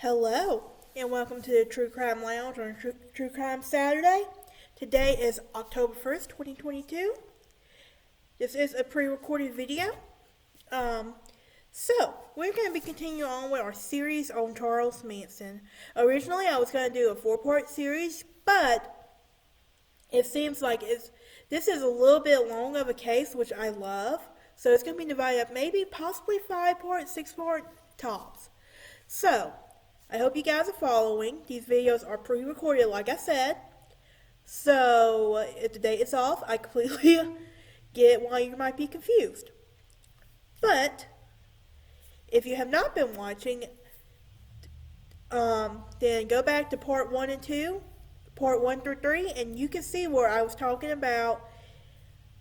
Hello, and welcome to the True Crime Lounge on True Crime Saturday. Today is October 1st, 2022. This is a pre-recorded video. We're going to be continuing on with our series on Charles Manson. Originally, I was going to do a 4-part series, but it seems like this is a little bit long of a case, which I love. So it's going to be divided up maybe possibly 5-part, 6-part tops. So, I hope you guys are following. These videos are pre-recorded, like I said. So, if the date is off, I completely get why you might be confused. But, if you have not been watching, then go back to part 1 and 2, part 1 through 3, and you can see where I was talking about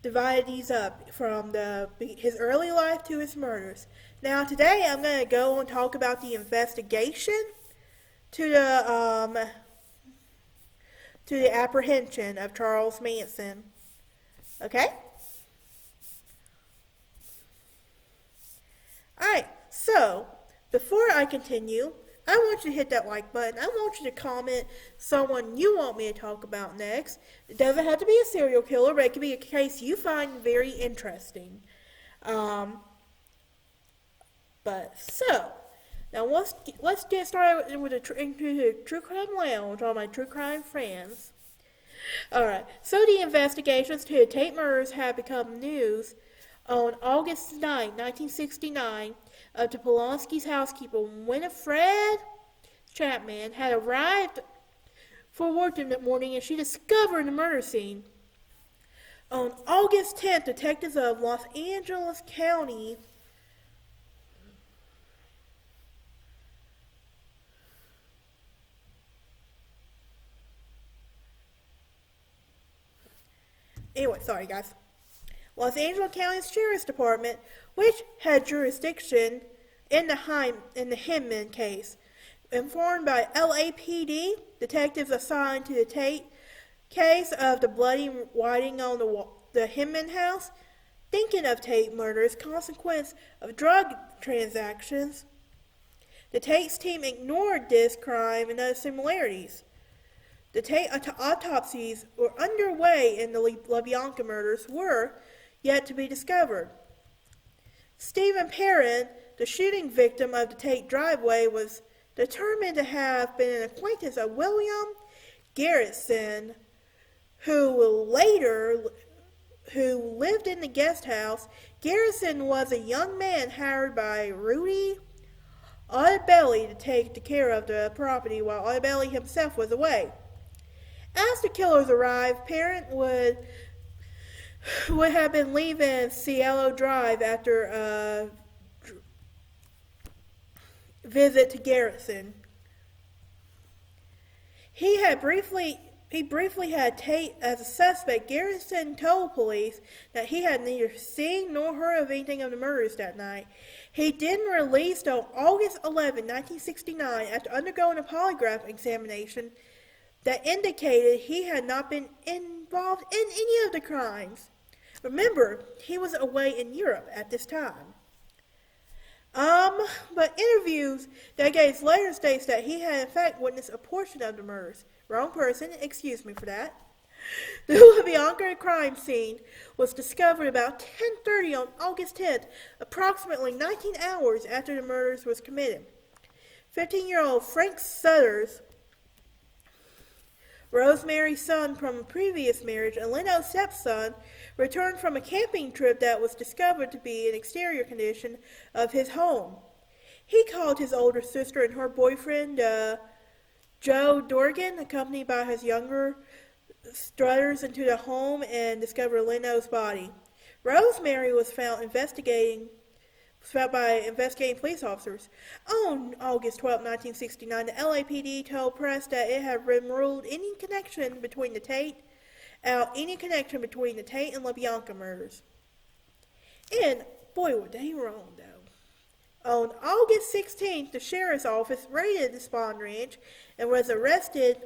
divided these up from his early life to his murders. Now today I'm going to go and talk about the investigation to the apprehension of Charles Manson. Okay? Alright, so before I continue, I want you to hit that like button. I want you to comment someone you want me to talk about next. It doesn't have to be a serial killer, but it can be a case you find very interesting. Now let's get started with the True Crime Lounge, all my true crime friends. Alright, so the investigations to the Tate murders have become news on August 9, 1969, the Polanski's housekeeper, Winifred Chapman, had arrived for work in the morning and she discovered the murder scene. On August 10th, detectives of Los Angeles County Los Angeles County's Sheriff's Department, which had jurisdiction in the Hinman case. Informed by LAPD, detectives assigned to the Tate case of the bloody writing on the Hinman house, thinking of Tate murder as consequence of drug transactions. The Tate's team ignored this crime and other similarities. The Tate autopsies were underway and the LaBianca murders were yet to be discovered. Stephen Perrin, the shooting victim of the Tate driveway, was determined to have been an acquaintance of William Garrison, who lived in the guest house. Garrison was a young man hired by Rudy Ottobelli to take care of the property while Ottobelli himself was away. As the killers arrived, Perrin would have been leaving Cielo Drive after a visit to Garrison. He briefly had Tate as a suspect. Garrison told police that he had neither seen nor heard of anything of the murders that night. He then released on August 11, 1969, after undergoing a polygraph examination that indicated he had not been involved in any of the crimes. Remember, he was away in Europe at this time. But interviews decades later states that he had in fact witnessed a portion of the murders. Wrong person, excuse me for that. The LaBianca crime scene was discovered about 10:30 on August 10th, approximately 19 hours after the murders was committed. 15-year-old Frank Sutters, Rosemary's son from a previous marriage, and Leno's stepson, returned from a camping trip that was discovered to be an exterior condition of his home. He called his older sister and her boyfriend, Joe Dorgan, accompanied by his younger Strutters, into the home and discovered Leno's body. Rosemary was found by investigating police officers. On August 12, 1969, the LAPD told press that it had ruled any connection between the Tate and LaBianca murders. And boy, were they wrong, though. On August 16th, the sheriff's office raided the Spawn Ranch and was arrested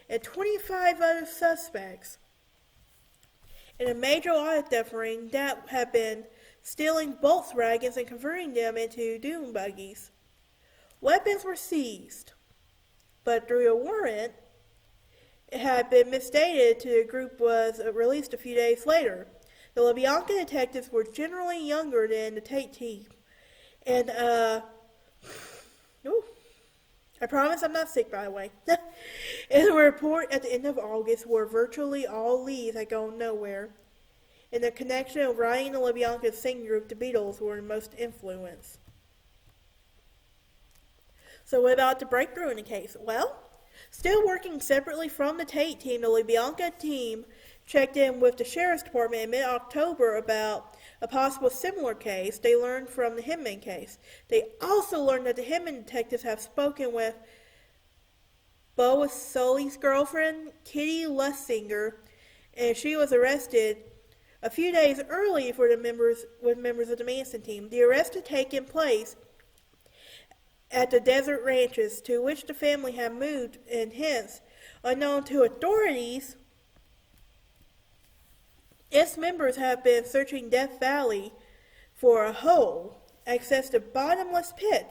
and 25 other suspects in a major audit theft ring that had been stealing Volkswagens and converting them into dune buggies. Weapons were seized. but through a warrant, it had been misstated to the group was released a few days later. The LaBianca detectives were generally younger than the Tate team. And, ooh, I promise I'm not sick, by the way. In a report at the end of August where virtually all leads had gone nowhere. In the connection of writing the LaBianca singing group, the Beatles were the most influenced. So what about the breakthrough in the case? Well, still working separately from the Tate team, the LaBianca team checked in with the Sheriff's Department in mid-October about a possible similar case they learned from the Hinman case. They also learned that the Hinman detectives have spoken with Bo Sully's girlfriend, Kitty Lussinger, and she was arrested a few days early for the members of the Manson team. The arrest had taken place at the desert ranches to which the family had moved, and hence, unknown to authorities, its members have been searching Death Valley for a hole, accessed a bottomless pit.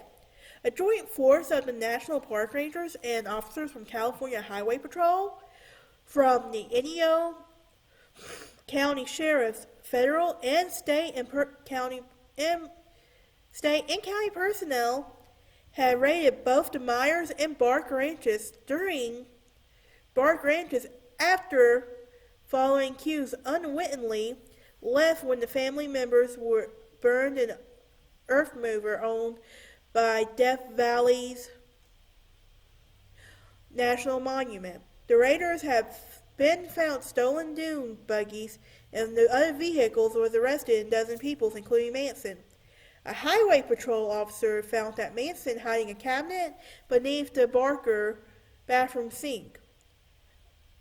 A joint force of the National Park Rangers and officers from California Highway Patrol, from the Inyo County Sheriffs, federal and state and county personnel had raided both the Myers and Bark ranches after following cues unwittingly left when the family members were burned in an earth mover owned by Death Valley's National Monument. The raiders have been found stolen dune buggies and the other vehicles was arrested in a dozen people, including Manson. A highway patrol officer found that Manson hiding a cabinet beneath the Barker bathroom sink.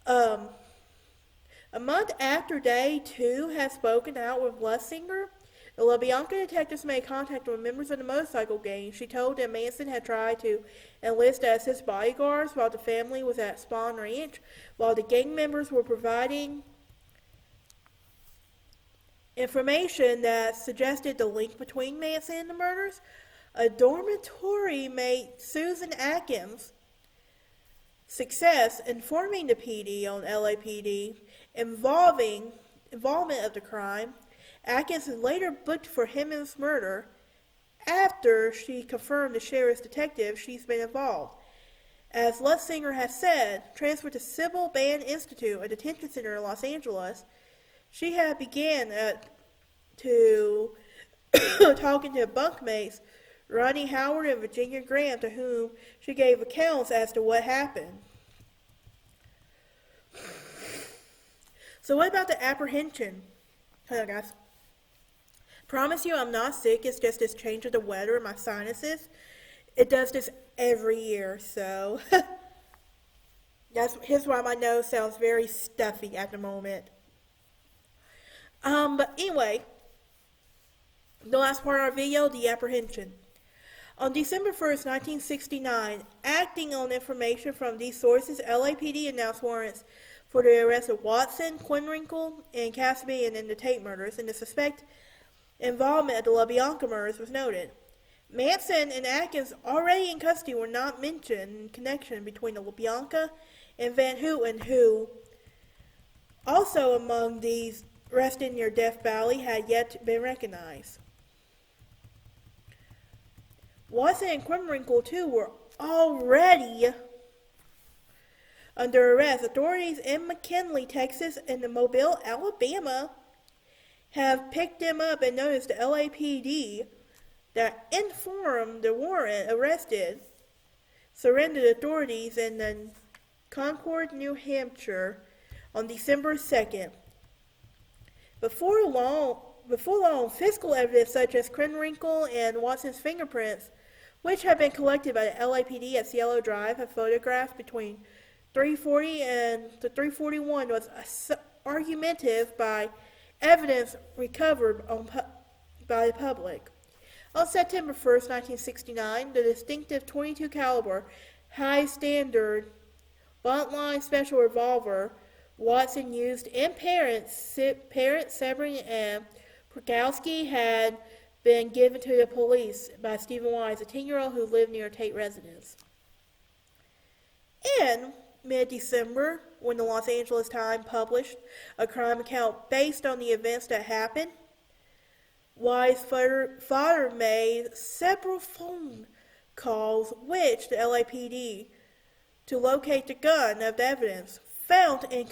A month after they too had spoken out with Lussinger, the LaBianca detectives made contact with members of the motorcycle gang. She told them Manson had tried to enlist as his bodyguards while the family was at Spawn Ranch, while the gang members were providing information that suggested the link between Manson and the murders. A dormitory made Susan Atkins' success informing the PD on LAPD involvement of the crime. Atkins was later booked for Hinman's murder after she confirmed the sheriff's detective she's been involved. As Lussinger has said, transferred to Sybil Band Institute, a detention center in Los Angeles, she had began to talking to bunkmates Ronnie Howard and Virginia Graham, to whom she gave accounts as to what happened. So what about the apprehension? Hello guys. Promise you I'm not sick, it's just this change of the weather and my sinuses. It does this every year, so here's why my nose sounds very stuffy at the moment. But anyway, the last part of our video, the apprehension. On December 1st, 1969, acting on information from these sources, LAPD announced warrants for the arrest of Watson, Quinrinkle, and Cassidy in the Tate murders, and the suspect involvement of the LaBianca murders was noted. Manson and Atkins, already in custody, were not mentioned in connection between the LaBianca and Van Houten, who also among these arrested near Death Valley had yet been recognized. Watson and Quinrinkle, too, were already under arrest. Authorities in McKinley, Texas, and in Mobile, Alabama, have picked them up and noticed the LAPD that informed the warrant arrested surrendered authorities in Concord, New Hampshire on December 2nd. Before long, physical evidence such as Quinrinkle and Watson's fingerprints, which have been collected by the LAPD at Cielo Drive, have photographed between 340 and the 341 was argumentative by evidence recovered by the public. On September 1st, 1969, the distinctive .22 caliber high standard buntline special revolver Watson used in Parents, Sebring, and Prokowski had been given to the police by Stephen Wise, a 10-year-old who lived near Tate residence. Then, mid-December, when the Los Angeles Times published a crime account based on the events that happened, Wise' father made several phone calls which the LAPD to locate the gun of the evidence found and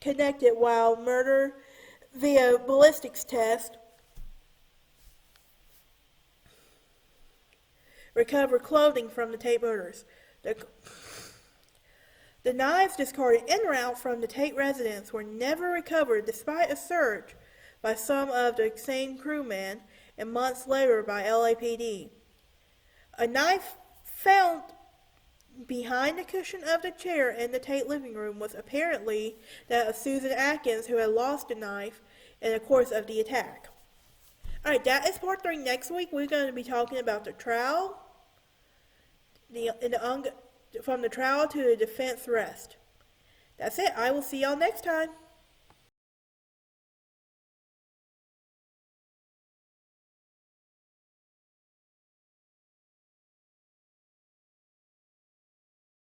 connected while murder via ballistics test recovered clothing from the Tate murders. The knives discarded en route from the Tate residence were never recovered despite a search by some of the same crewmen and months later by LAPD. A knife found behind the cushion of the chair in the Tate living room was apparently that of Susan Atkins, who had lost the knife in the course of the attack. Alright, that is part 3. Next week we're going to be talking about the trial, from the trial to the defense arrest. That's it. I will see y'all next time.